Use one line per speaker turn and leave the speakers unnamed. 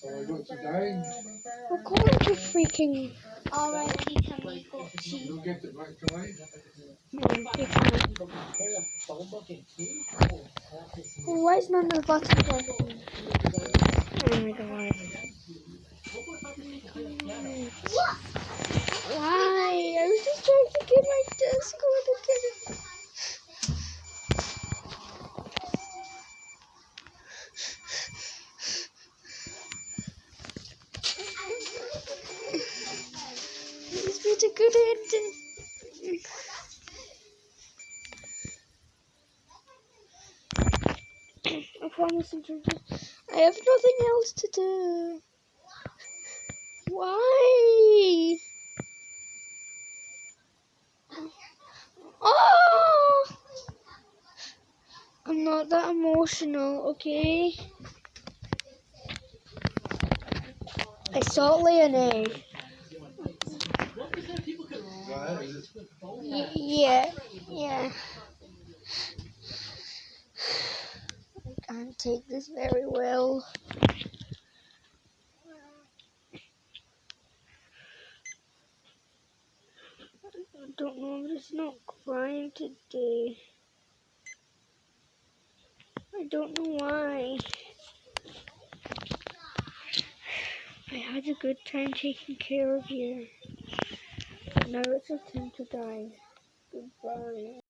We're going to freaking.
Alright, she.
You'll get it back to me.
Why is none of the buttons working? Oh my god. Why? I was just trying to get my Discord again. This was a good ending. I promise I have nothing else to do. Why? Oh! I'm not that emotional, okay? I saw it lay an egg. Yeah. I can't take this very well. I don't know, I'm just not crying today. I don't know why. I had a good time taking care of you. But now it's your time to die. Goodbye.